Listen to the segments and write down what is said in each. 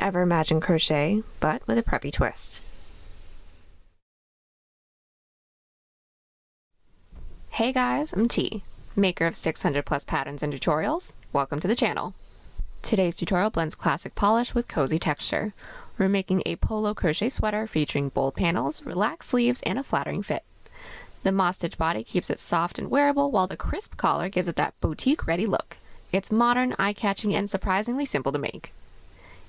Ever imagine crochet, but with a preppy twist? Hey guys, I'm T, maker of 600 plus patterns and tutorials. Welcome to the channel. Today's tutorial blends classic polish with cozy texture. We're making a polo crochet sweater featuring bold panels, relaxed sleeves, and a flattering fit. The moss stitch body keeps it soft and wearable, while the crisp collar gives it that boutique-ready look. It's modern, eye-catching, and surprisingly simple to make.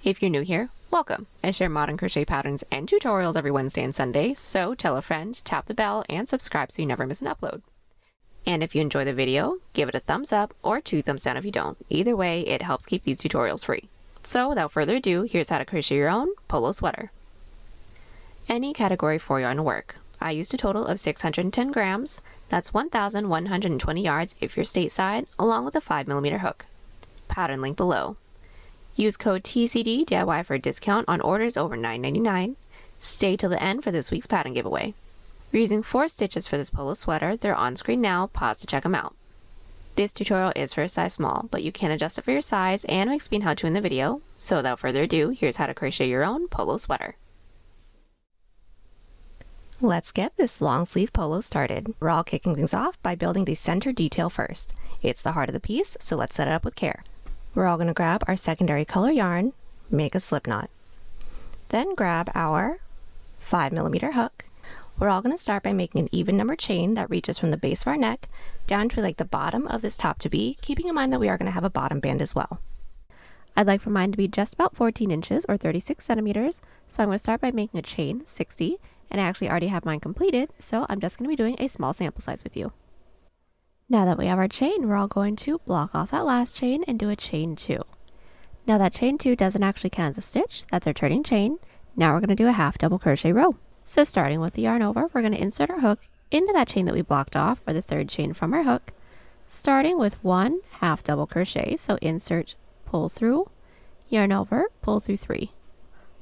If you're new here, welcome. I share modern crochet patterns and tutorials every Wednesday and Sunday, so tell a friend, tap the bell, and subscribe so you never miss an upload. And if you enjoy the video, give it a thumbs up or 2 thumbs down if you don't. Either way, it helps keep these tutorials free. So without further ado, here's how to crochet your own polo sweater. Any category 4 yarn will work. I used a total of 610 grams. That's 1,120 yards if you're stateside, along with a 5mm hook. Pattern link below. Use code TCDDIY for a discount on orders over $9.99. Stay till the end for this week's pattern giveaway. We're using 4 stitches for this polo sweater. They're on screen now. Pause to check them out. This tutorial is for a size small, but you can adjust it for your size, and I'll explain how to in the video. So without further ado, here's how to crochet your own polo sweater. Let's get this long sleeve polo started. We're all kicking things off by building the center detail first. It's the heart of the piece, so let's set it up with care. We're all going to grab our secondary color yarn, make a slip knot. Then grab our 5mm hook. We're all going to start by making an even number chain that reaches from the base of our neck down to like the bottom of this top to be, keeping in mind that we are going to have a bottom band as well. I'd like for mine to be just about 14 inches or 36 centimeters, so I'm going to start by making a chain 60, and I actually already have mine completed, so I'm just going to be doing a small sample size with you. Now that we have our chain, we're all going to block off that last chain and do a chain 2. Now that chain 2 doesn't actually count as a stitch, that's our turning chain. Now we're going to do a half double crochet row. So starting with the yarn over, we're going to insert our hook into that chain that we blocked off, or the third chain from our hook, starting with 1 half double crochet. So insert, pull through, yarn over, pull through 3.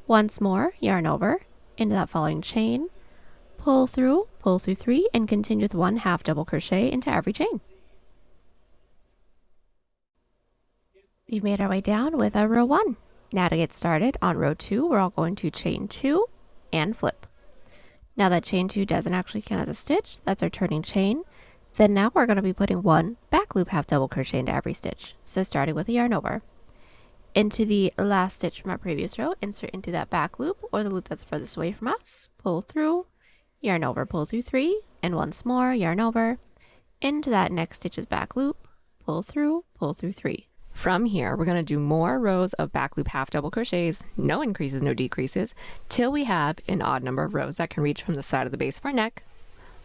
Once more, yarn over, into that following chain, pull through 3, and continue with 1 half double crochet into every chain. We've made our way down with our row 1. Now to get started on row 2, we're all going to chain 2 and flip. Now that chain 2 doesn't actually count as a stitch, that's our turning chain. Then now we're going to be putting 1 back loop half double crochet into every stitch. So starting with the yarn over. Into the last stitch from our previous row, insert into that back loop or the loop that's furthest away from us, pull through, yarn over, pull through 3, and once more, yarn over, into that next stitch's back loop, pull through 3. From here, we're going to do more rows of back loop half double crochets, no increases, no decreases, till we have an odd number of rows that can reach from the side of the base of our neck,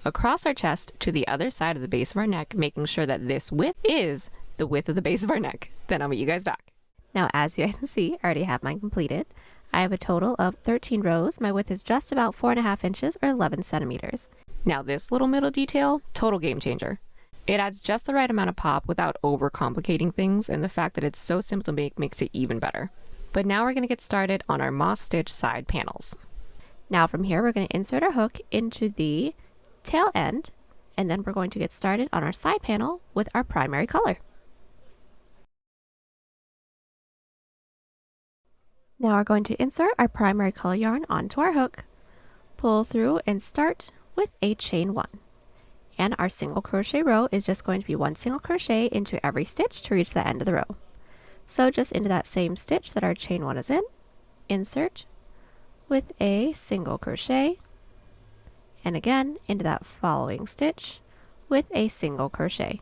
across our chest to the other side of the base of our neck, making sure that this width is the width of the base of our neck. Then I'll meet you guys back. Now, as you guys can see, I already have mine completed. I have a total of 13 rows. My width is just about 4.5 inches or 11 centimeters. Now this little middle detail, total game changer. It adds just the right amount of pop without overcomplicating things, and the fact that it's so simple to make makes it even better. But now we're going to get started on our moss stitch side panels. Now from here, we're going to insert our hook into the tail end, and then we're going to get started on our side panel with our primary color. Now we're going to insert our primary color yarn onto our hook, pull through, and start with a chain 1. And our single crochet row is just going to be 1 single crochet into every stitch to reach the end of the row. So just into that same stitch that our chain 1 is in, insert with a single crochet, and again into that following stitch with a single crochet.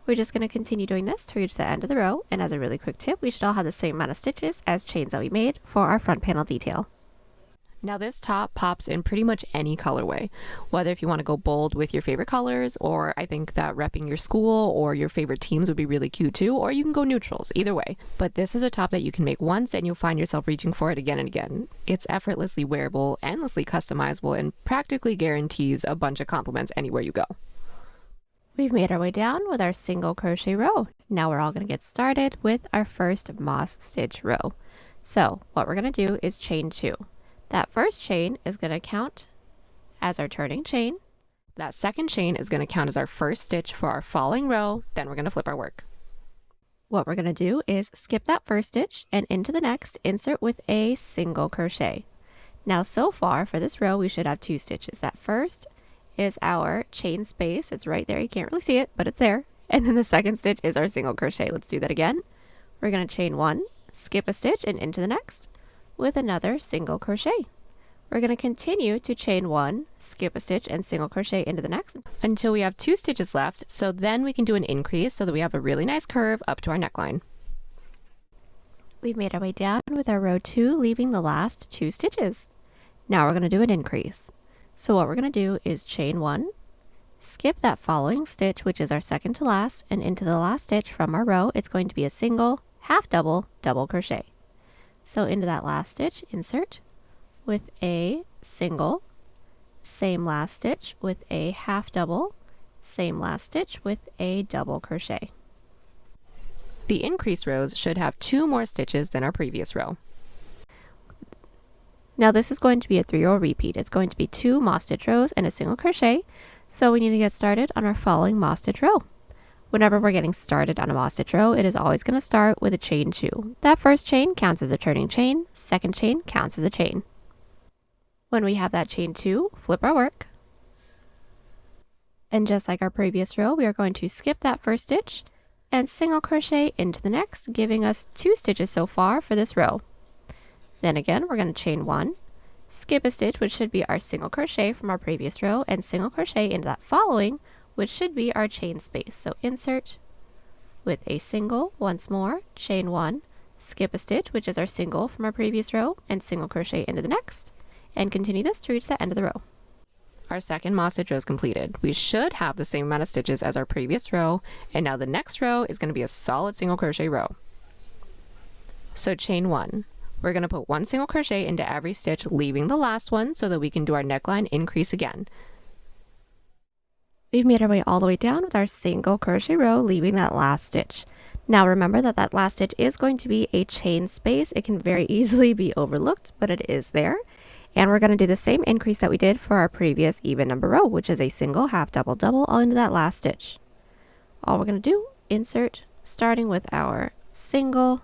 We're just going to continue doing this to reach the end of the row, and as a really quick tip, we should all have the same amount of stitches as chains that we made for our front panel detail. Now this top pops in pretty much any colorway, whether if you want to go bold with your favorite colors, or I think that repping your school or your favorite teams would be really cute too, or you can go neutrals, either way. But this is a top that you can make once and you'll find yourself reaching for it again and again. It's effortlessly wearable, endlessly customizable, and practically guarantees a bunch of compliments anywhere you go. We've made our way down with our single crochet row. Now we're all going to get started with our first moss stitch row. So what we're going to do is chain 2. That first chain is going to count as our turning chain. That second chain is going to count as our first stitch for our falling row. Then we're going to flip our work. what we're going to do is skip that first stitch and into the next, insert with a single crochet. Now so far for this row we should have 2 stitches. That first is our chain space. It's right there. You can't really see it, but it's there. And then the second stitch is our single crochet. Let's do that again. We're going to chain 1, skip a stitch and into the next with another single crochet. We're going to continue to chain 1, skip a stitch and single crochet into the next until we have 2 stitches left. So then we can do an increase so that we have a really nice curve up to our neckline. We've made our way down with our row 2, leaving the last 2 stitches. Now we're going to do an increase. So what we're going to do is chain 1, skip that following stitch, which is our second to last, and into the last stitch from our row, it's going to be a single, half double, double crochet. So into that last stitch, insert with a single, same last stitch with a half double, same last stitch with a double crochet. The increased rows should have 2 more stitches than our previous row. Now this is going to be a 3-row repeat. It's going to be 2 moss stitch rows and a single crochet, so we need to get started on our following moss stitch row. Whenever we're getting started on a moss stitch row, it is always going to start with a chain 2. That first chain counts as a turning chain, second chain counts as a chain. When we have that chain 2, flip our work. And just like our previous row, we are going to skip that first stitch and single crochet into the next, giving us 2 stitches so far for this row. Then again, we're going to chain 1, skip a stitch, which should be our single crochet from our previous row, and single crochet into that following, which should be our chain space. So insert with a single once more, chain 1, skip a stitch, which is our single from our previous row, and single crochet into the next, and continue this to reach the end of the row. Our second moss stitch row is completed. We should have the same amount of stitches as our previous row, and now the next row is going to be a solid single crochet row. So chain 1. We're going to put 1 single crochet into every stitch, leaving the last one so that we can do our neckline increase again. We've made our way all the way down with our single crochet row, leaving that last stitch. Now remember that that last stitch is going to be a chain space. It can very easily be overlooked, but it is there. And we're going to do the same increase that we did for our previous even number row, which is a single, half, double, double, all into that last stitch. All we're going to do, insert, starting with our single,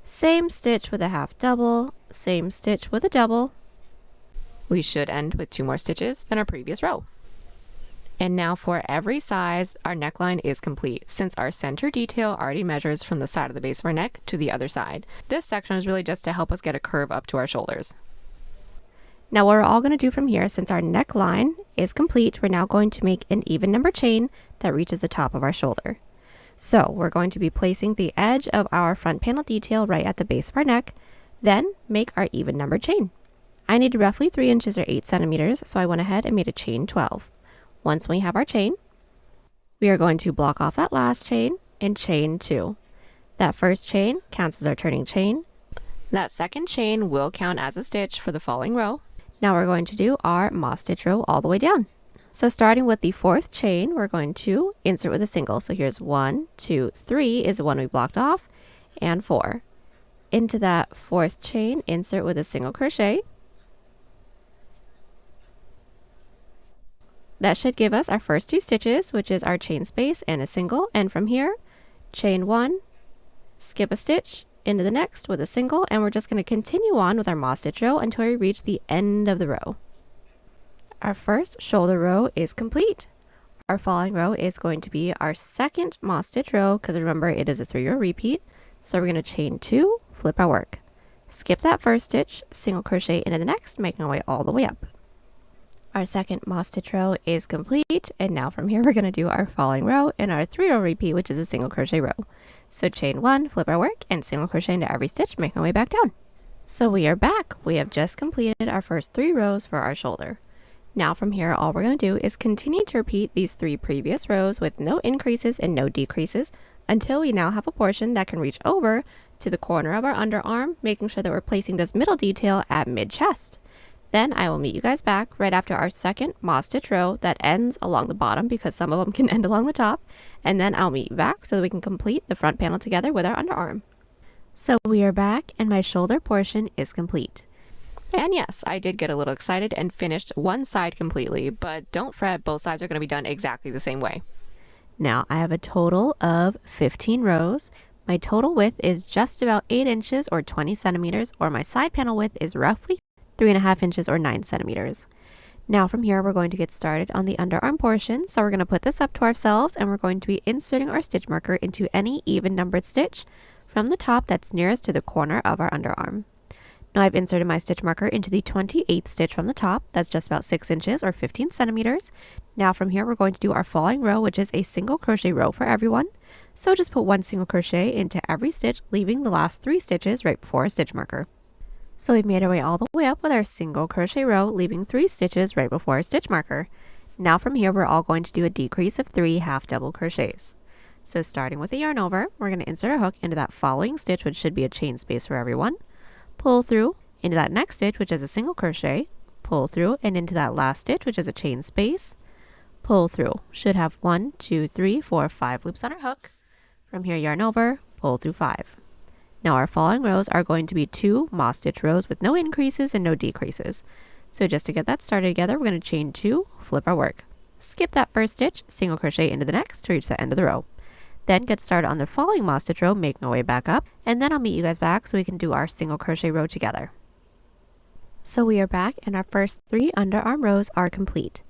same stitch with a half double, same stitch with a double. We should end with 2 more stitches than our previous row. And now for every size, our neckline is complete, since our center detail already measures from the side of the base of our neck to the other side. This section is really just to help us get a curve up to our shoulders. Now what we're all going to do from here, since our neckline is complete, we're now going to make an even number chain that reaches the top of our shoulder. So we're going to be placing the edge of our front panel detail right at the base of our neck, then make our even number chain. I need roughly 3 inches or 8 centimeters, so I went ahead and made a chain 12. Once we have our chain, we are going to block off that last chain and chain 2. That first chain counts as our turning chain. That second chain will count as a stitch for the following row. Now we're going to do our moss stitch row all the way down. So starting with the 4th chain, we're going to insert with a single. So here's 1, 2, 3 is the one we blocked off, and 4. Into that 4th chain, insert with a single crochet. That should give us our first 2 stitches, which is our chain space and a single. And from here, chain 1, skip a stitch, into the next with a single, and we're just going to continue on with our moss stitch row until we reach the end of the row. Our first shoulder row is complete. Our following row is going to be our second moss stitch row, because remember it is a 3-row repeat. So we're going to chain 2, flip our work, skip that first stitch, single crochet into the next, making our way all the way up. Our second moss stitch row is complete, and now from here we're going to do our following row in our 3-row repeat, which is a single crochet row. So chain 1, flip our work, and single crochet into every stitch, making our way back down. So we are back. We have just completed our first 3 rows for our shoulder. Now from here, all we're going to do is continue to repeat these 3 previous rows with no increases and no decreases until we now have a portion that can reach over to the corner of our underarm, making sure that we're placing this middle detail at mid-chest. Then I will meet you guys back right after our second moss stitch row that ends along the bottom, because some of them can end along the top, and then I'll meet you back so that we can complete the front panel together with our underarm. So we are back and my shoulder portion is complete. And yes, I did get a little excited and finished one side completely, but don't fret, both sides are going to be done exactly the same way. Now I have a total of 15 rows, My total width is just about 8 inches or 20 centimeters, or my side panel width is roughly 3.5 inches or 9 centimeters. Now from here, we're going to get started on the underarm portion. So we're going to put this up to ourselves and we're going to be inserting our stitch marker into any even numbered stitch from the top that's nearest to the corner of our underarm. Now I've inserted my stitch marker into the 28th stitch from the top. That's just about 6 inches or 15 centimeters. Now from here, we're going to do our falling row, which is a single crochet row for everyone. So just put 1 single crochet into every stitch, leaving the last 3 stitches right before a stitch marker. So we've made our way all the way up with our single crochet row, leaving 3 stitches right before a stitch marker. Now from here, we're all going to do a decrease of 3 half double crochets. So starting with the yarn over, we're going to insert a hook into that following stitch, which should be a chain space for everyone. Pull through into that next stitch, which is a single crochet. Pull through and into that last stitch, which is a chain space. Pull through. Should have 1, 2, 3, 4, 5 loops on our hook. From here, yarn over, pull through 5. Now our following rows are going to be 2 moss stitch rows with no increases and no decreases. So just to get that started together, we're going to chain 2, flip our work. Skip that first stitch, single crochet into the next to reach the end of the row. Then get started on the following moss stitch row, making our way back up, and then I'll meet you guys back so we can do our single crochet row together. So we are back and our first 3 underarm rows are complete.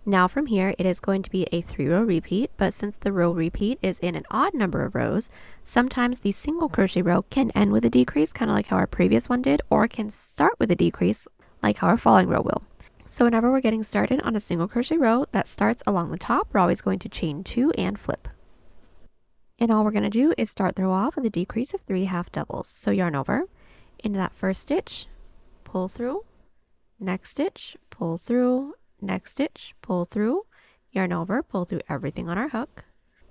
Now from here, it is going to be a 3-row repeat, but since the row repeat is in an odd number of rows, sometimes the single crochet row can end with a decrease, kind of like how our previous one did, or can start with a decrease, like how our falling row will. So whenever we're getting started on a single crochet row that starts along the top, we're always going to chain 2 and flip. And all we're going to do is start the row off with a decrease of 3 half doubles. So yarn over, into that first stitch, pull through, next stitch, pull through, next stitch, pull through, yarn over, pull through everything on our hook.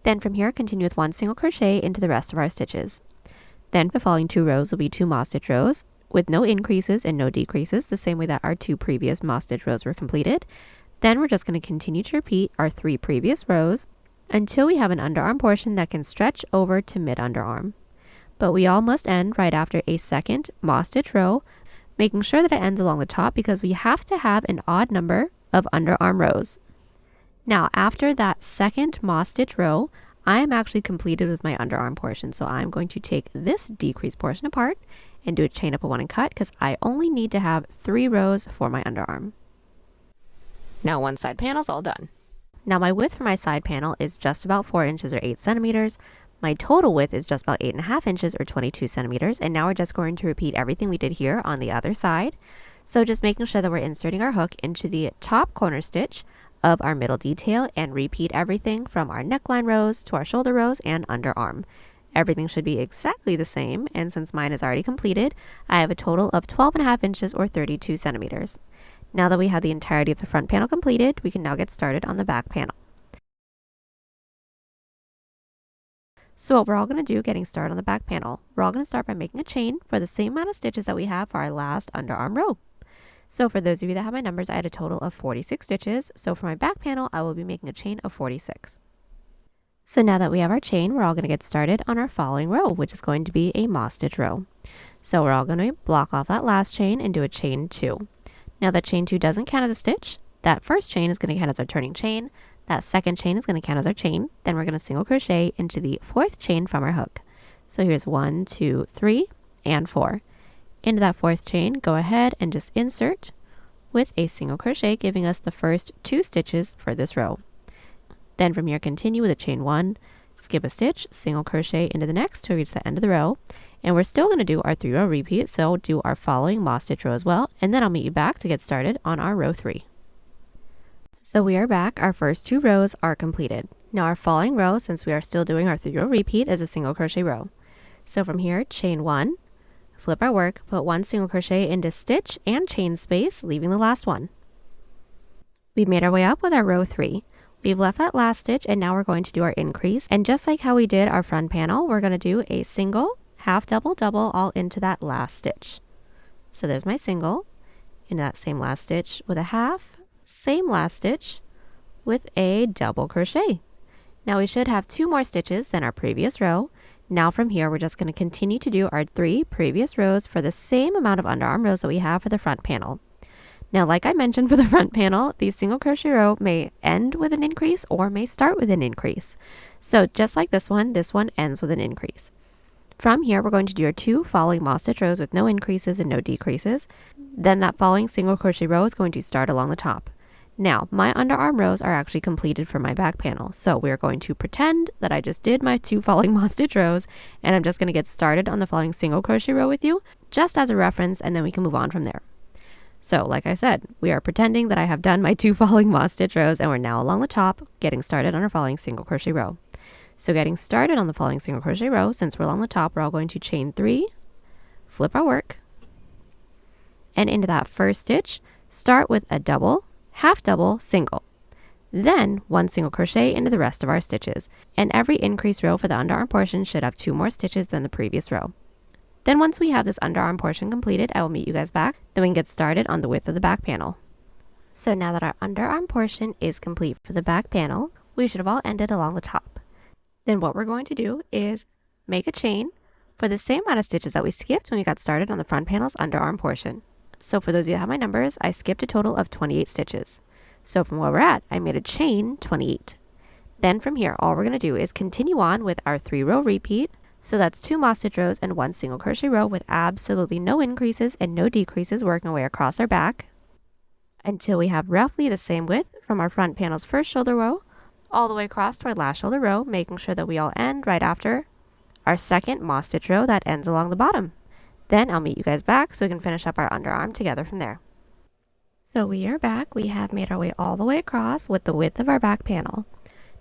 Then from here, continue with 1 single crochet into the rest of our stitches. Then the following 2 rows will be 2 moss stitch rows with no increases and no decreases, the same way that our 2 previous moss stitch rows were completed. Then we're just going to continue to repeat our 3 previous rows until we have an underarm portion that can stretch over to mid underarm. But we all must end right after a second moss stitch row, making sure that it ends along the top because we have to have an odd number of underarm rows. Now after that second moss stitch row, I am actually completed with my underarm portion. So I'm going to take this decrease portion apart and do a chain up of 1 and cut because I only need to have 3 rows for my underarm. Now one side panel's all done. Now my width for my side panel is just about 4 inches or 8 centimeters. My total width is just about 8.5 inches or 22 centimeters. And now we're just going to repeat everything we did here on the other side. So just making sure that we're inserting our hook into the top corner stitch of our middle detail and repeat everything from our neckline rows to our shoulder rows and underarm. Everything should be exactly the same, and since mine is already completed, I have a total of 12.5 inches or 32 centimeters. Now that we have the entirety of the front panel completed, we can now get started on the back panel. So what we're all going to do getting started on the back panel, we're all going to start by making a chain for the same amount of stitches that we have for our last underarm row. So for those of you that have my numbers, I had a total of 46 stitches. So for my back panel, I will be making a chain of 46. So now that we have our chain, we're all going to get started on our following row, which is going to be a moss stitch row. So we're all going to block off that last chain and do a chain 2. Now that chain 2 doesn't count as a stitch. That first chain is going to count as our turning chain. That second chain is going to count as our chain. Then we're going to single crochet into the 4th chain from our hook. So here's 1, 2, 3, and 4. Into that 4th chain, go ahead and just insert with a single crochet, giving us the first 2 stitches for this row. Then from here, continue with a chain 1, skip a stitch, single crochet into the next to reach the end of the row. And we're still going to do our 3-row repeat, so do our following moss stitch row as well, and then I'll meet you back to get started on our row 3. So we are back, our first 2 rows are completed. Now our following row, since we are still doing our 3-row repeat, is a single crochet row. So from here, chain 1, flip our work, put 1 single crochet into stitch and chain space, leaving the last one. We made our way up with our row 3. We've left that last stitch and now we're going to do our increase. And just like how we did our front panel, we're going to do a single, half double, double all into that last stitch. So there's my single, into that same last stitch with a half, same last stitch with a double crochet. Now we should have 2 more stitches than our previous row. Now from here, we're just going to continue to do our 3 previous rows for the same amount of underarm rows that we have for the front panel. Now, like I mentioned for the front panel, the single crochet row may end with an increase or may start with an increase. So just like this one ends with an increase. From here, we're going to do our 2 following moss stitch rows with no increases and no decreases. Then that following single crochet row is going to start along the top. Now, my underarm rows are actually completed for my back panel, so we're going to pretend that I just did my 2 following moss stitch rows, and I'm just going to get started on the following single crochet row with you, just as a reference, and then we can move on from there. So, like I said, we are pretending that I have done my 2 following moss stitch rows, and we're now along the top, getting started on our following single crochet row. So getting started on the following single crochet row, since we're along the top, we're all going to chain 3, flip our work, and into that first stitch, start with a double, half double, single. Then 1 single crochet into the rest of our stitches, and every increased row for the underarm portion should have 2 more stitches than the previous row. Then once we have this underarm portion completed, I will meet you guys back, then we can get started on the width of the back panel. So now that our underarm portion is complete for the back panel, we should have all ended along the top. Then what we're going to do is make a chain for the same amount of stitches that we skipped when we got started on the front panel's underarm portion. So for those of you that have my numbers, I skipped a total of 28 stitches. So from where we're at, I made a chain 28. Then from here, all we're going to do is continue on with our 3-row repeat. So that's 2 moss stitch rows and 1 single crochet row with absolutely no increases and no decreases, working our way across our back until we have roughly the same width from our front panel's first shoulder row all the way across to our last shoulder row, making sure that we all end right after our second moss stitch row that ends along the bottom. Then I'll meet you guys back so we can finish up our underarm together from there. So we are back. We have made our way all the way across with the width of our back panel.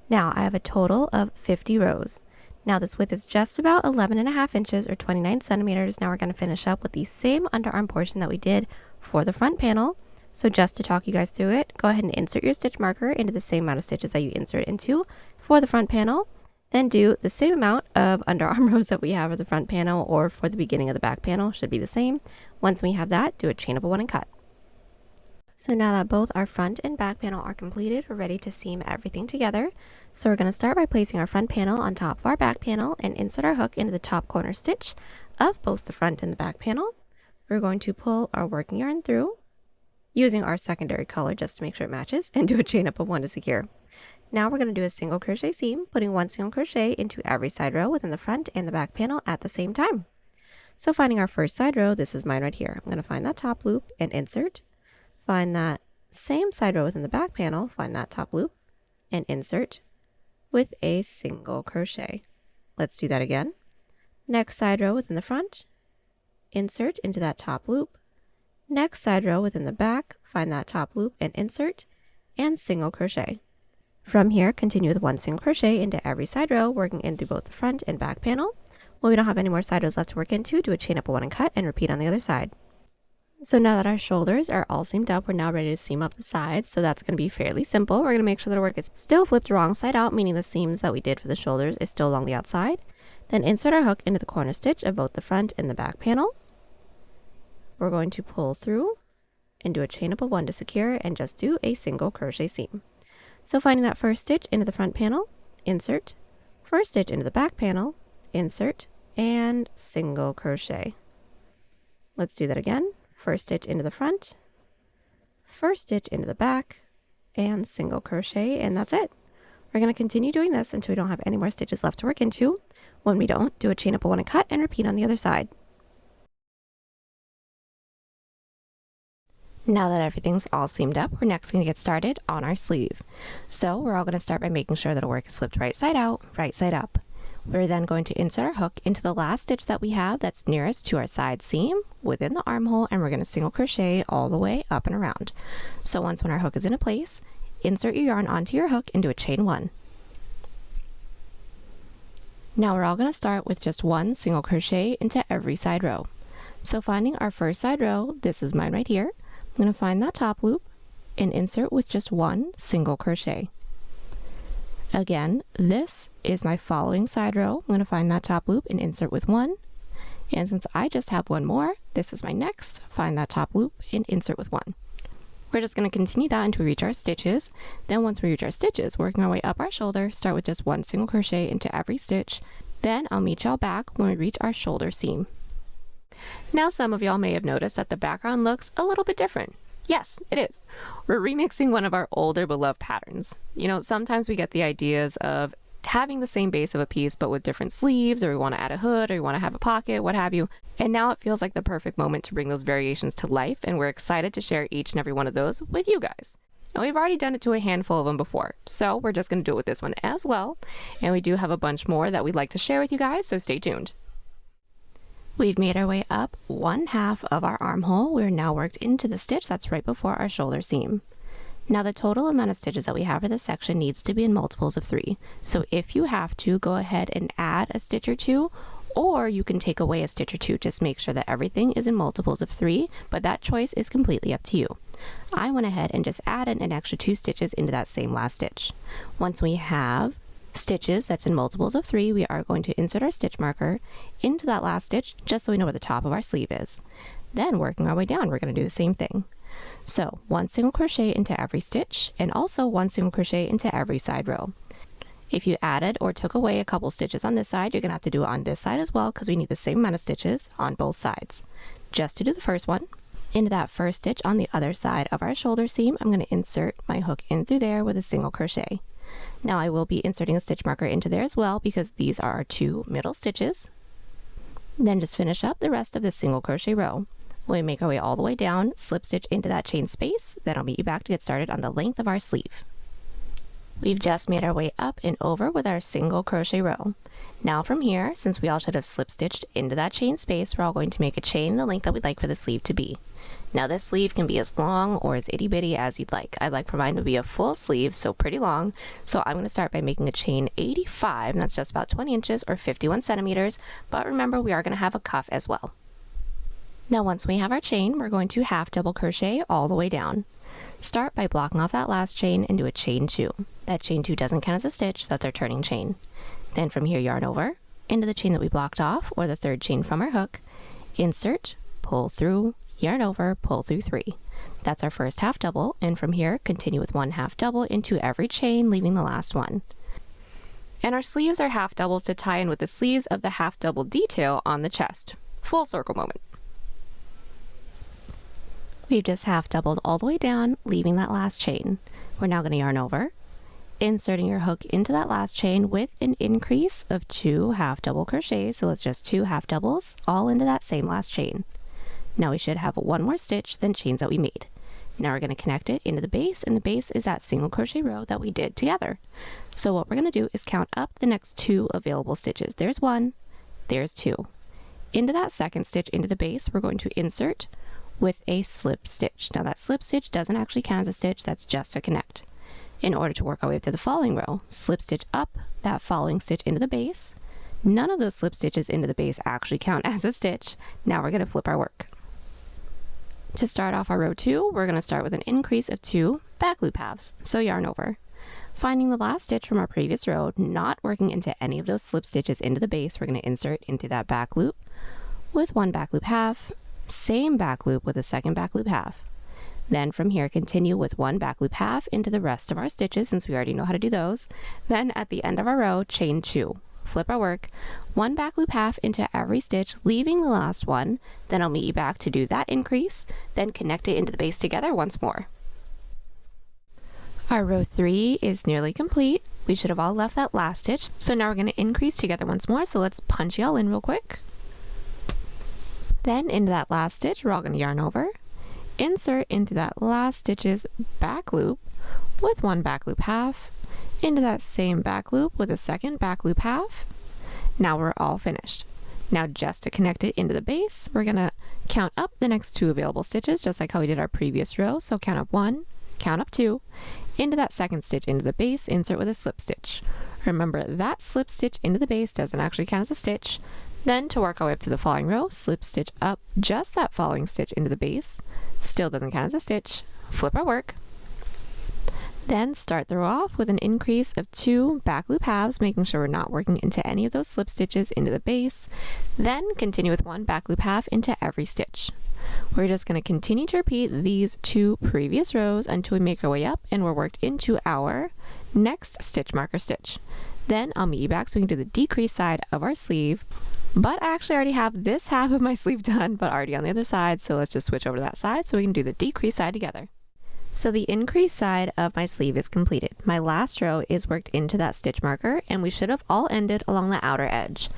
Now I have a total of 50 rows. Now this width is just about 11.5 inches or 29 centimeters. Now we're going to finish up with the same underarm portion that we did for the front panel. So just to talk you guys through it, go ahead and insert your stitch marker into the same amount of stitches that you insert into for the front panel. Then do the same amount of underarm rows that we have for the front panel or for the beginning of the back panel, should be the same. Once we have that, do a chain up 1 and cut. So now that both our front and back panel are completed, we're ready to seam everything together. So we're going to start by placing our front panel on top of our back panel and insert our hook into the top corner stitch of both the front and the back panel. We're going to pull our working yarn through, using our secondary color just to make sure it matches, and do a chain up of 1 to secure. Now we're going to do a single crochet seam, putting 1 single crochet into every side row within the front and the back panel at the same time. So finding our first side row, this is mine right here. I'm going to find that top loop and insert. Find that same side row within the back panel, find that top loop and insert with a single crochet. Let's do that again. Next side row within the front, insert into that top loop. Next side row within the back, find that top loop and insert, and single crochet. From here, continue with 1 single crochet into every side row, working into both the front and back panel. When we don't have any more side rows left to work into, do a chain up of 1 and cut, and repeat on the other side. So now that our shoulders are all seamed up, we're now ready to seam up the sides. So that's going to be fairly simple. We're going to make sure that our work is still flipped wrong side out, meaning the seams that we did for the shoulders is still along the outside. Then insert our hook into the corner stitch of both the front and the back panel. We're going to pull through and do a chain up of 1 to secure and just do a single crochet seam. So finding that first stitch into the front panel, insert, first stitch into the back panel, insert, and single crochet. Let's do that again. First stitch into the front, first stitch into the back, and single crochet, and that's it. We're going to continue doing this until we don't have any more stitches left to work into. When we don't, do a chain up of 1 and cut and repeat on the other side. Now that everything's all seamed up, we're next going to get started on our sleeve. So we're all going to start by making sure that our work is flipped right side out, right side up. We're then going to insert our hook into the last stitch that we have that's nearest to our side seam within the armhole, and we're going to single crochet all the way up and around. So once when our hook is in place, insert your yarn onto your hook and do a chain 1. Now we're all going to start with just 1 single crochet into every side row. So finding our first side row, this is mine right here, I'm going to find that top loop and insert with just 1 single crochet. Again, this is my following side row. I'm going to find that top loop and insert with 1. And since I just have 1 more, this is my next. Find that top loop and insert with 1. We're just going to continue that until we reach our stitches. Then once we reach our stitches, working our way up our shoulder, start with just 1 single crochet into every stitch. Then I'll meet y'all back when we reach our shoulder seam. Now some of y'all may have noticed that the background looks a little bit different. Yes, it is. We're remixing one of our older beloved patterns. You know, sometimes we get the ideas of having the same base of a piece but with different sleeves, or we want to add a hood, or we want to have a pocket, what have you. And now it feels like the perfect moment to bring those variations to life, and we're excited to share each and every one of those with you guys. And we've already done it to a handful of them before, so we're just going to do it with this one as well. And we do have a bunch more that we'd like to share with you guys, so stay tuned. We've made our way up 1/2 of our armhole. We're now worked into the stitch that's right before our shoulder seam. Now the total amount of stitches that we have for this section needs to be in multiples of 3. So if you have to, go ahead and add a stitch or 2, or you can take away a stitch or 2. Just make sure that everything is in multiples of 3, but that choice is completely up to you. I went ahead and just added an extra 2 stitches into that same last stitch. Once we have stitches that's in multiples of 3, we are going to insert our stitch marker into that last stitch just so we know where the top of our sleeve is. Then working our way down, we're going to do the same thing. So 1 single crochet into every stitch, and also 1 single crochet into every side row. If you added or took away a couple stitches on this side, you're going to have to do it on this side as well, because we need the same amount of stitches on both sides. Just to do the first one, into that first stitch on the other side of our shoulder seam, I'm going to insert my hook in through there with a single crochet. Now I will be inserting a stitch marker into there as well, because these are our 2 middle stitches. Then just finish up the rest of the single crochet row. We make our way all the way down, slip stitch into that chain space, then I'll meet you back to get started on the length of our sleeve. We've just made our way up and over with our single crochet row. Now from here, since we all should have slip stitched into that chain space, we're all going to make a chain the length that we'd like for the sleeve to be. Now this sleeve can be as long or as itty bitty as you'd like. I'd like for mine to be a full sleeve, so pretty long. So I'm going to start by making a chain 85, and that's just about 20 inches or 51 centimeters, but remember we are going to have a cuff as well. Now once we have our chain, we're going to half double crochet all the way down. Start by blocking off that last chain and do a chain 2. That chain 2 doesn't count as a stitch, so that's our turning chain. Then from here, yarn over into the chain that we blocked off, or the third chain from our hook, insert, pull through, yarn over, pull through 3. That's our first half double, and from here continue with 1 half double into every chain, leaving the last one. And our sleeves are half doubles to tie in with the sleeves of the half double detail on the chest. Full circle moment. We've just half doubled all the way down, leaving that last chain. We're now going to yarn over, inserting your hook into that last chain with an increase of 2 half double crochets, so it's just 2 half doubles all into that same last chain. Now we should have 1 more stitch than chains that we made. Now we're going to connect it into the base, and the base is that single crochet row that we did together. So what we're going to do is count up the next 2 available stitches. There's 1, there's 2. Into that second stitch into the base, we're going to insert with a slip stitch. Now that slip stitch doesn't actually count as a stitch, that's just to connect. In order to work our way up to the following row, slip stitch up that following stitch into the base. None of those slip stitches into the base actually count as a stitch. Now we're going to flip our work. To start off our row 2, we're going to start with an increase of 2 back loop halves. So yarn over. Finding the last stitch from our previous row, not working into any of those slip stitches into the base, we're going to insert into that back loop with 1 back loop half, same back loop with a second back loop half. Then from here, continue with 1 back loop half into the rest of our stitches, since we already know how to do those. Then at the end of our row, chain 2. Flip our work, 1 back loop half into every stitch, leaving the last one. Then I'll meet you back to do that increase, then connect it into the base together once more. Our row 3 is nearly complete. We should have all left that last stitch. So now we're going to increase together once more, so let's punch y'all in real quick. Then into that last stitch, we're all going to yarn over, insert into that last stitch's back loop with 1 back loop half, into that same back loop with a second back loop half. Now we're all finished. Now just to connect it into the base, we're going to count up the next 2 available stitches, just like how we did our previous row. So count up 1, count up 2, into that second stitch into the base, insert with a slip stitch. Remember, that slip stitch into the base doesn't actually count as a stitch. Then to work our way up to the following row, slip stitch up just that following stitch into the base. Still doesn't count as a stitch. Flip our work. Then start the row off with an increase of 2 back loop halves, making sure we're not working into any of those slip stitches into the base. Then continue with 1 back loop half into every stitch. We're just going to continue to repeat these 2 previous rows until we make our way up and we're worked into our next stitch marker stitch. Then I'll meet you back so we can do the decrease side of our sleeve. But I actually already have this half of my sleeve done, but already on the other side, so let's just switch over to that side so we can do the decrease side together. So the increased side of my sleeve is completed. My last row is worked into that stitch marker, and we should have all ended along the outer edge.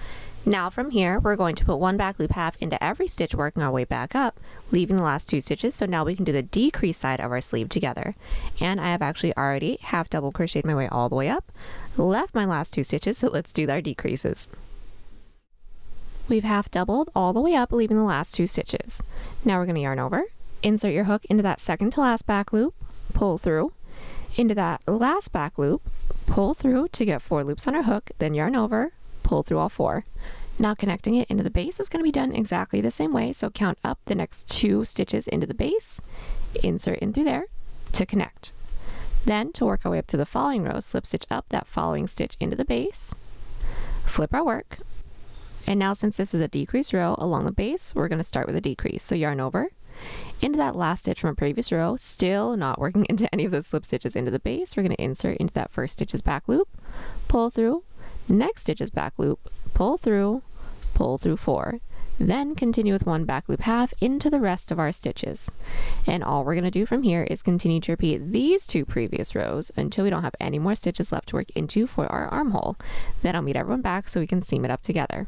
Now from here, we're going to put one back loop half into every stitch, working our way back up, leaving the last 2 stitches. So now we can do the decreased side of our sleeve together. And I have actually already half double crocheted my way all the way up, left my last 2 stitches, so let's do our decreases. We've half doubled all the way up, leaving the last 2 stitches. Now we're going to yarn over, insert your hook into that second to last back loop, pull through, into that last back loop, pull through to get 4 loops on our hook, then yarn over, pull through all 4. Now connecting it into the base is going to be done exactly the same way, so count up the next 2 stitches into the base, insert in through there to connect. Then to work our way up to the following row, slip stitch up that following stitch into the base, flip our work, and now since this is a decrease row along the base, we're going to start with a decrease. So yarn over, into that last stitch from a previous row, still not working into any of those slip stitches into the base, we're going to insert into that first stitch's back loop, pull through, next stitch's back loop, pull through 4, then continue with 1 back loop half into the rest of our stitches. And all we're going to do from here is continue to repeat these 2 previous rows until we don't have any more stitches left to work into for our armhole. Then I'll meet everyone back so we can seam it up together.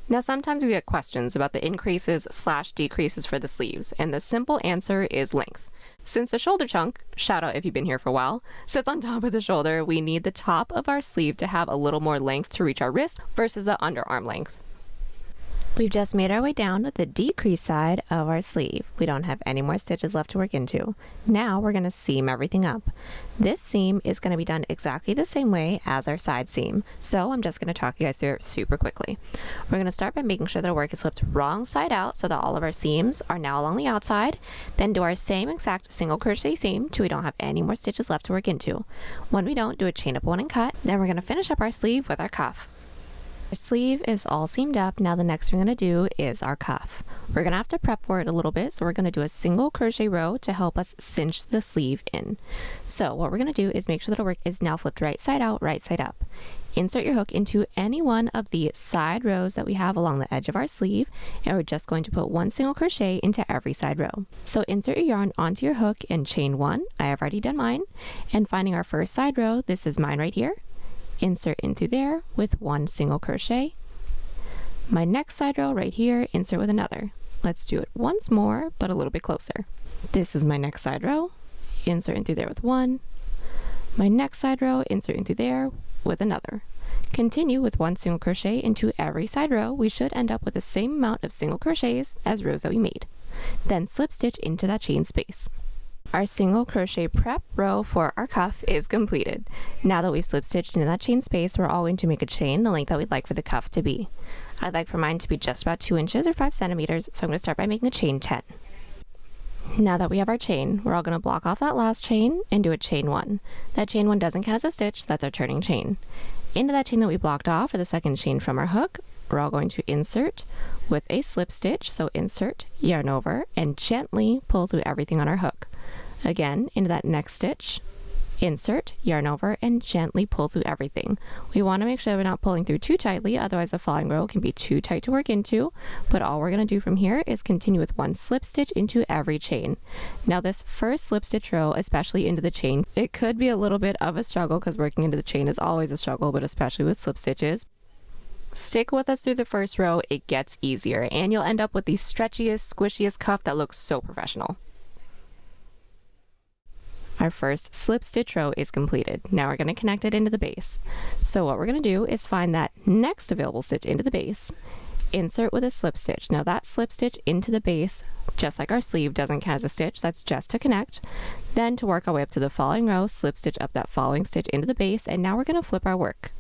Now sometimes we get questions about the increases / decreases for the sleeves, and the simple answer is length. Since the shoulder chunk, shout out if you've been here for a while, sits on top of the shoulder, we need the top of our sleeve to have a little more length to reach our wrist versus the underarm length. We've just made our way down with the decreased side of our sleeve. We don't have any more stitches left to work into. Now we're going to seam everything up. This seam is going to be done exactly the same way as our side seam. So I'm just going to talk you guys through it super quickly. We're going to start by making sure that our work is flipped wrong side out so that all of our seams are now along the outside. Then do our same exact single crochet seam till we don't have any more stitches left to work into. When we don't, do a chain up 1 and cut. Then we're going to finish up our sleeve with our cuff. Our sleeve is all seamed up. Now the next thing we're going to do is our cuff. We're going to have to prep for it a little bit, so we're going to do a single crochet row to help us cinch the sleeve in. So what we're going to do is make sure that our work is now flipped right side out, right side up. Insert your hook into any one of the side rows that we have along the edge of our sleeve, and we're just going to put 1 single crochet into every side row. So insert your yarn onto your hook and chain 1. I have already done mine. And finding our first side row, this is mine right here. Insert into there with 1 single crochet. My next side row right here, insert with another. Let's do it once more, but a little bit closer. This is my next side row, insert in through there with 1. My next side row, insert in through there with another. Continue with 1 single crochet into every side row. We should end up with the same amount of single crochets as rows that we made. Then slip stitch into that chain space. Our single crochet prep row for our cuff is completed. Now that we've slip stitched into that chain space, we're all going to make a chain the length that we'd like for the cuff to be. I'd like for mine to be just about 2 inches or 5 centimeters, so I'm going to start by making a chain 10. Now that we have our chain, we're all going to block off that last chain and do a chain 1. That chain 1 doesn't count as a stitch, so that's our turning chain. Into that chain that we blocked off for the second chain from our hook, we're all going to insert with a slip stitch, so insert, yarn over, and gently pull through everything on our hook. Again, into that next stitch, insert, yarn over, and gently pull through everything. We want to make sure we're not pulling through too tightly, otherwise the following row can be too tight to work into, but all we're going to do from here is continue with 1 slip stitch into every chain. Now this first slip stitch row, especially into the chain, it could be a little bit of a struggle because working into the chain is always a struggle, but especially with slip stitches. Stick with us through the first row, it gets easier, and you'll end up with the stretchiest, squishiest cuff that looks so professional. Our first slip stitch row is completed. Now we're going to connect it into the base. So what we're going to do is find that next available stitch into the base, insert with a slip stitch. Now that slip stitch into the base, just like our sleeve, doesn't count as a stitch, that's just to connect. Then to work our way up to the following row, slip stitch up that following stitch into the base, and now we're going to flip our work.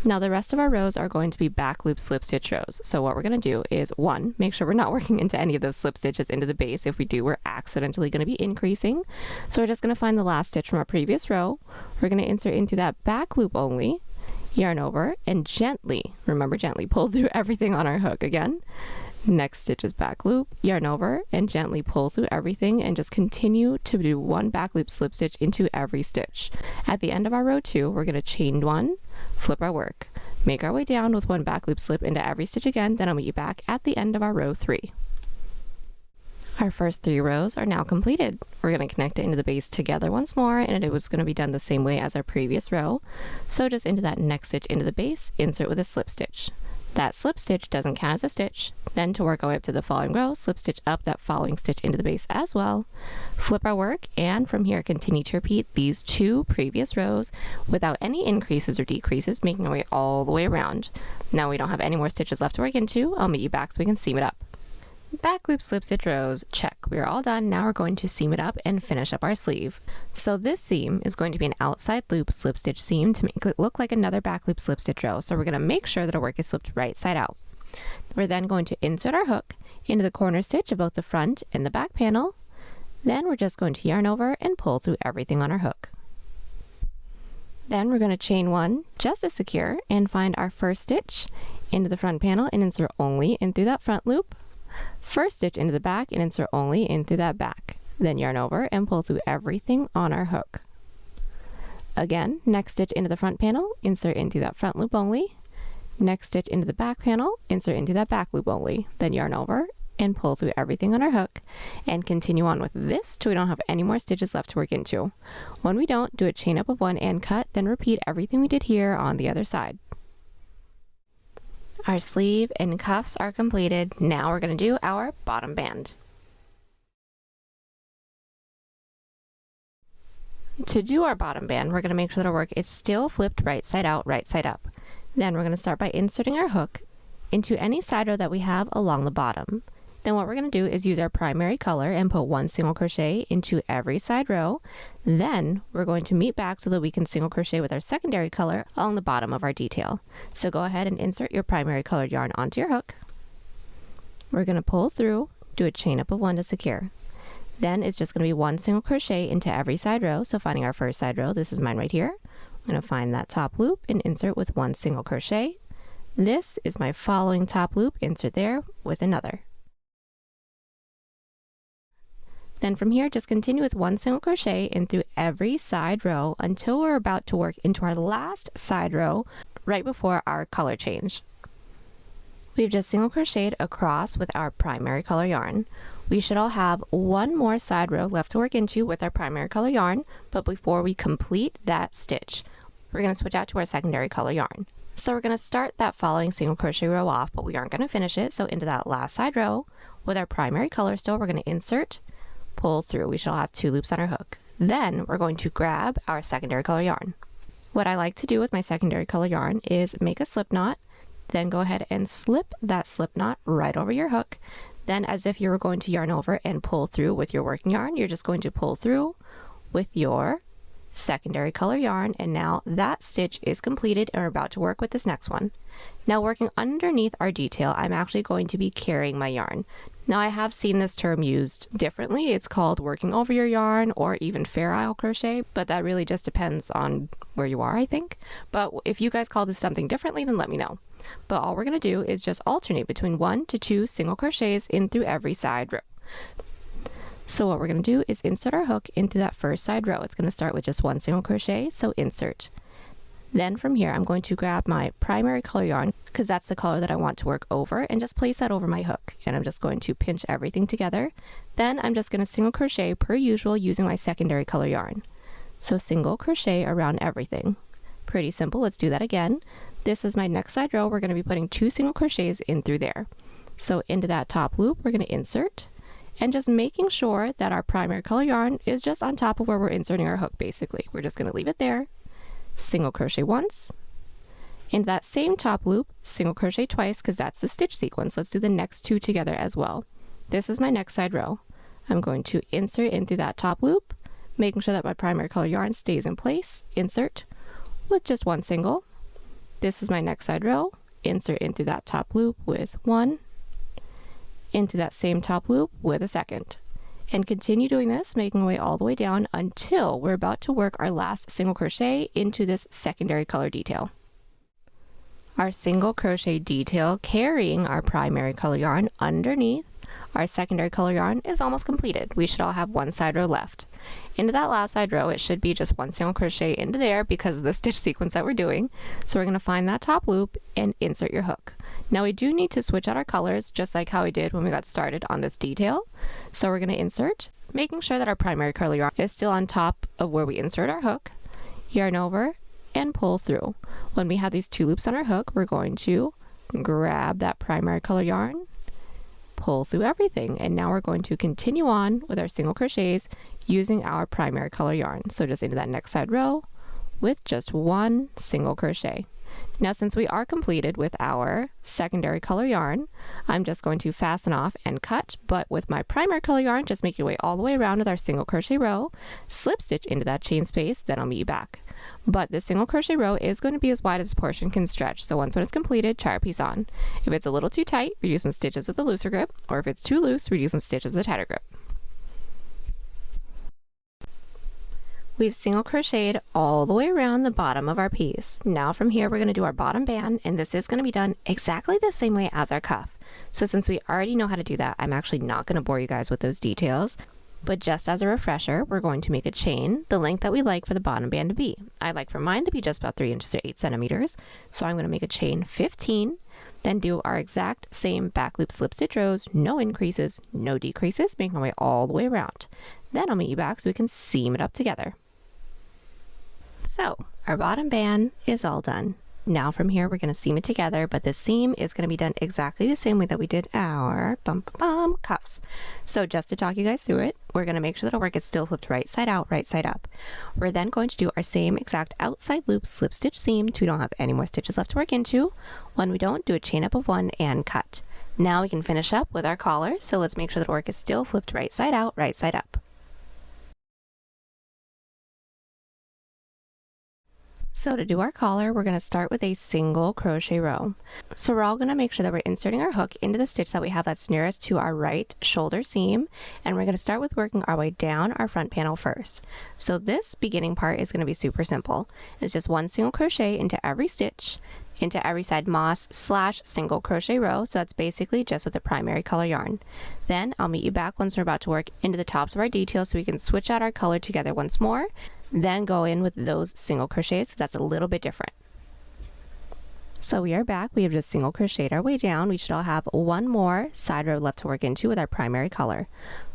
Now the rest of our rows are going to be back loop slip stitch rows. So what we're going to do is 1, make sure we're not working into any of those slip stitches into the base. If we do, we're accidentally going to be increasing. So we're just going to find the last stitch from our previous row. We're going to insert into that back loop only, yarn over, and gently, remember gently, pull through everything on our hook again. Next stitch is back loop, yarn over, and gently pull through everything, and just continue to do 1 back loop slip stitch into every stitch. At the end of our row 2, we're going to chain 1, flip our work, make our way down with 1 back loop slip into every stitch again, then I'll meet you back at the end of our row 3. Our first 3 rows are now completed. We're going to connect it into the base together once more, and it was going to be done the same way as our previous row. So just into that next stitch into the base, insert with a slip stitch. That slip stitch doesn't count as a stitch. Then to work our way up to the following row, slip stitch up that following stitch into the base as well. Flip our work, and from here continue to repeat these 2 previous rows without any increases or decreases, making our way all the way around. Now we don't have any more stitches left to work into. I'll meet you back so we can seam it up. Back loop slip stitch rows, check. We are all done. Now we're going to seam it up and finish up our sleeve. So this seam is going to be an outside loop slip stitch seam to make it look like another back loop slip stitch row. So we're going to make sure that our work is slipped right side out. We're then going to insert our hook into the corner stitch of both the front and the back panel. Then we're just going to yarn over and pull through everything on our hook. Then we're going to chain 1 just as secure and find our first stitch into the front panel and insert only in through that front loop. First stitch into the back and insert only in through that back. Then yarn over and pull through everything on our hook. Again, next stitch into the front panel, insert into that front loop only. Next stitch into the back panel, insert into that back loop only. Then yarn over and pull through everything on our hook and continue on with this till we don't have any more stitches left to work into. When we don't, do a chain up of 1 and cut, then repeat everything we did here on the other side. Our sleeve and cuffs are completed. Now we're going to do our bottom band. To do our bottom band, we're going to make sure that our work is still flipped right side out, right side up. Then we're going to start by inserting our hook into any side row that we have along the bottom. Then what we're going to do is use our primary color and put 1 single crochet into every side row. Then we're going to meet back so that we can single crochet with our secondary color along the bottom of our detail. So go ahead and insert your primary colored yarn onto your hook. We're going to pull through, do a chain up of 1 to secure. Then it's just going to be 1 single crochet into every side row. So finding our first side row, this is mine right here. I'm going to find that top loop and insert with 1 single crochet. This is my following top loop, insert there with another. Then from here, just continue with 1 single crochet in through every side row until we're about to work into our last side row right before our color change. We've just single crocheted across with our primary color yarn. We should all have 1 more side row left to work into with our primary color yarn, but before we complete that stitch, we're going to switch out to our secondary color yarn. So we're going to start that following single crochet row off, but we aren't going to finish it. So into that last side row with our primary color still, we're going to insert, pull through. We shall have 2 loops on our hook. Then we're going to grab our secondary color yarn. What I like to do with my secondary color yarn is make a slip knot, then go ahead and slip that slip knot right over your hook. Then as if you were going to yarn over and pull through with your working yarn, you're just going to pull through with your secondary color yarn, and now that stitch is completed and we're about to work with this next one. Now working underneath our detail, I'm actually going to be carrying my yarn. Now I have seen this term used differently. It's called working over your yarn or even fair isle crochet, but that really just depends on where you are, I think. But if you guys call this something differently, then let me know. But all we're going to do is just alternate between 1 to 2 single crochets in through every side row. So what we're going to do is insert our hook into that first side row. It's going to start with just 1 single crochet, so insert. Then from here, I'm going to grab my primary color yarn because that's the color that I want to work over, and just place that over my hook. And I'm just going to pinch everything together. Then I'm just going to single crochet per usual using my secondary color yarn. So single crochet around everything. Pretty simple. Let's do that again. This is my next side row. We're going to be putting 2 single crochets in through there. So into that top loop, we're going to insert, and just making sure that our primary color yarn is just on top of where we're inserting our hook, basically. We're just going to leave it there. Single crochet once. Into that same top loop, single crochet twice because that's the stitch sequence. Let's do the next 2 together as well. This is my next side row. I'm going to insert into that top loop, making sure that my primary color yarn stays in place. Insert with just 1 single. This is my next side row. Insert into that top loop with 1. Into that same top loop with a second. And continue doing this, making our way all the way down until we're about to work our last single crochet into this secondary color detail. Our single crochet detail carrying our primary color yarn underneath our secondary color yarn is almost completed. We should all have 1 side row left. Into that last side row, it should be just 1 single crochet into there because of the stitch sequence that we're doing. So we're going to find that top loop and insert your hook. Now we do need to switch out our colors just like how we did when we got started on this detail. So we're going to insert, making sure that our primary color yarn is still on top of where we insert our hook, yarn over, and pull through. When we have these 2 loops on our hook, we're going to grab that primary color yarn, pull through everything, and now we're going to continue on with our single crochets using our primary color yarn. So just into that next side row with just 1 single crochet. Now since we are completed with our secondary color yarn, I'm just going to fasten off and cut, but with my primary color yarn, just make your way all the way around with our single crochet row, slip stitch into that chain space, then I'll meet you back. But this single crochet row is going to be as wide as this portion can stretch, so once when it's completed, try our piece on. If it's a little too tight, reduce some stitches with a looser grip, or if it's too loose, reduce some stitches with a tighter grip. We've single crocheted all the way around the bottom of our piece. Now from here we're going to do our bottom band, and this is going to be done exactly the same way as our cuff. So since we already know how to do that, I'm actually not going to bore you guys with those details. But just as a refresher, we're going to make a chain the length that we like for the bottom band to be. I like for mine to be just about 3 inches or 8 centimeters. So I'm going to make a chain 15, then do our exact same back loop slip stitch rows, no increases, no decreases, making my way all the way around. Then I'll meet you back so we can seam it up together. So our bottom band is all done. Now from here we're going to seam it together, but the seam is going to be done exactly the same way that we did our cuffs. So just to talk you guys through it, we're going to make sure that our work is still flipped right side out, right side up. We're then going to do our same exact outside loop slip stitch seam till we don't have any more stitches left to work into. When we don't, do a chain up of 1 and cut. Now we can finish up with our collar, so let's make sure that our work is still flipped right side out, right side up. So to do our collar, we're going to start with a single crochet row. So we're all going to make sure that we're inserting our hook into the stitch that we have that's nearest to our right shoulder seam, and we're going to start with working our way down our front panel first. So this beginning part is going to be super simple. It's just 1 single crochet into every stitch, into every side moss / single crochet row, so that's basically just with the primary color yarn. Then I'll meet you back once we're about to work into the tops of our details so we can switch out our color together once more, then go in with those single crochets. So that's a little bit different. So we are back. We have just single crocheted our way down. We should all have 1 more side row left to work into with our primary color.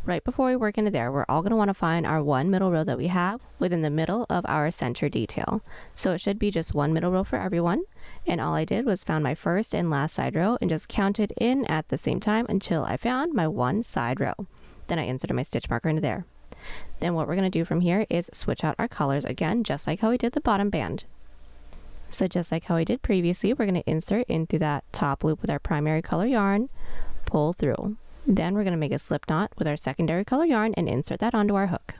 Right before we work into there, we're all going to want to find our 1 middle row that we have within the middle of our center detail. So it should be just 1 middle row for everyone. And all I did was found my first and last side row and just counted in at the same time until I found my 1 side row. Then I inserted my stitch marker into there. Then what we're going to do from here is switch out our colors again, just like how we did the bottom band. So just like how we did previously, we're going to insert in through that top loop with our primary color yarn, pull through. Then we're going to make a slip knot with our secondary color yarn and insert that onto our hook.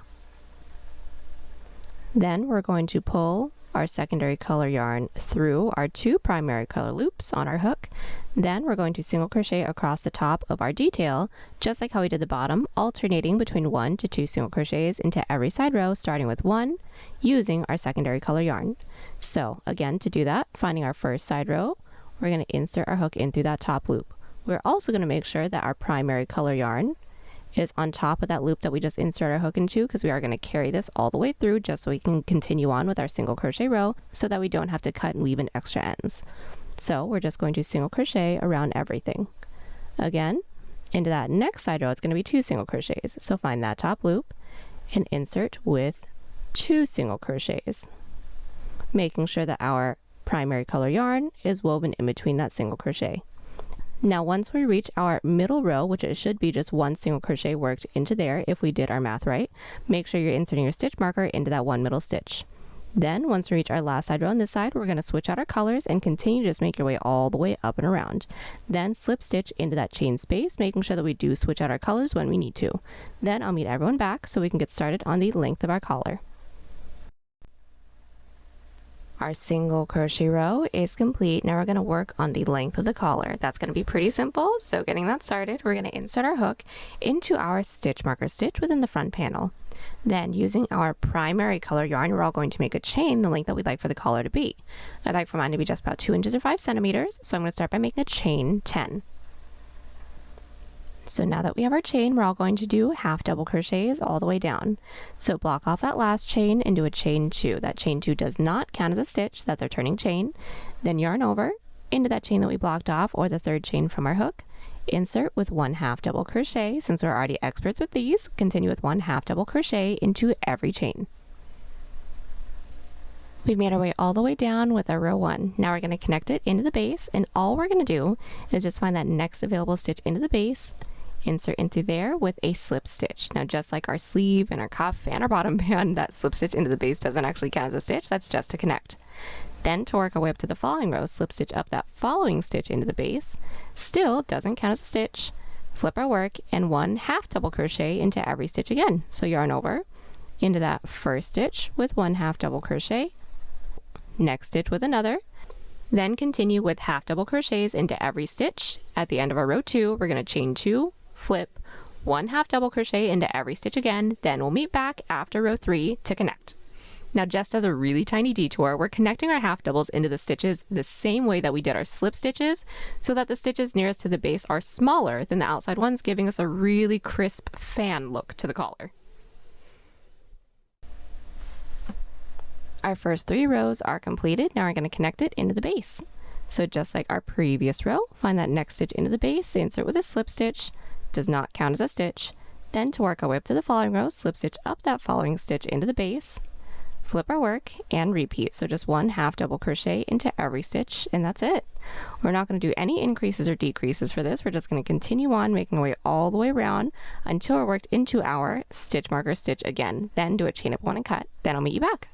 Then we're going to pull our secondary color yarn through our 2 primary color loops on our hook. Then we're going to single crochet across the top of our detail, just like how we did the bottom, alternating between 1 to 2 single crochets into every side row, starting with 1, using our secondary color yarn. So again, to do that, finding our first side row, we're going to insert our hook in through that top loop. We're also going to make sure that our primary color yarn is on top of that loop that we just insert our hook into, because we are going to carry this all the way through just so we can continue on with our single crochet row so that we don't have to cut and weave in extra ends. So we're just going to single crochet around everything. Again, into that next side row, it's going to be 2 single crochets. So find that top loop and insert with 2 single crochets, making sure that our primary color yarn is woven in between that single crochet. Now once we reach our middle row, which it should be just 1 single crochet worked into there if we did our math right, make sure you're inserting your stitch marker into that 1 middle stitch. Then once we reach our last side row on this side, we're going to switch out our colors and continue to just make your way all the way up and around. Then slip stitch into that chain space, making sure that we do switch out our colors when we need to. Then I'll meet everyone back so we can get started on the length of our collar. Our single crochet row is complete. Now we're going to work on the length of the collar. That's going to be pretty simple. So getting that started, we're going to insert our hook into our stitch marker stitch within the front panel. Then using our primary color yarn, we're all going to make a chain the length that we'd like for the collar to be. I'd like for mine to be just about 2 inches or 5 centimeters. So I'm going to start by making a chain 10. So now that we have our chain, we're all going to do half double crochets all the way down. So block off that last chain and do a chain 2. That chain 2 does not count as a stitch. That's our turning chain. Then yarn over into that chain that we blocked off, or the third chain from our hook. Insert with 1/2 double crochet. Since we're already experts with these, continue with 1/2 double crochet into every chain. We've made our way all the way down with our row 1. Now we're going to connect it into the base, and all we're going to do is just find that next available stitch into the base, insert in through there with a slip stitch. Now just like our sleeve and our cuff and our bottom band, that slip stitch into the base doesn't actually count as a stitch, that's just to connect. Then to work our way up to the following row, slip stitch up that following stitch into the base, still doesn't count as a stitch, flip our work, and 1/2 double crochet into every stitch again. So yarn over into that first stitch with 1/2 double crochet, next stitch with another, then continue with 1/2 double crochets into every stitch. At the end of our row 2, we're going to chain 2, flip, 1/2 double crochet into every stitch again, then we'll meet back after row 3 to connect. Now just as a really tiny detour, we're connecting our half doubles into the stitches the same way that we did our slip stitches, so that the stitches nearest to the base are smaller than the outside ones, giving us a really crisp fan look to the collar. Our first 3 rows are completed. Now we're going to connect it into the base. So just like our previous row, find that next stitch into the base, insert with a slip stitch, does not count as a stitch. Then to work our way up to the following row, slip stitch up that following stitch into the base, flip our work, and repeat. So just 1/2 double crochet into every stitch, and that's it. We're not going to do any increases or decreases for this. We're just going to continue on making our way all the way around until we're worked into our stitch marker stitch again. Then do a chain up 1 and cut. Then I'll meet you back.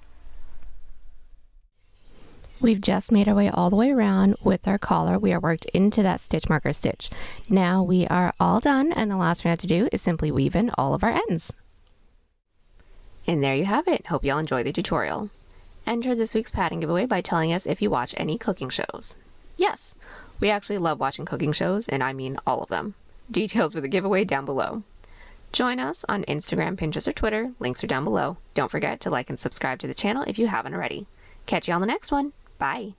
We've just made our way all the way around with our collar. We are worked into that stitch marker stitch. Now we are all done, and the last thing we have to do is simply weave in all of our ends. And there you have it. Hope you all enjoyed the tutorial. Enter this week's pattern giveaway by telling us if you watch any cooking shows. Yes, we actually love watching cooking shows, and I mean all of them. Details for the giveaway down below. Join us on Instagram, Pinterest, or Twitter. Links are down below. Don't forget to like and subscribe to the channel if you haven't already. Catch you on the next one. Bye.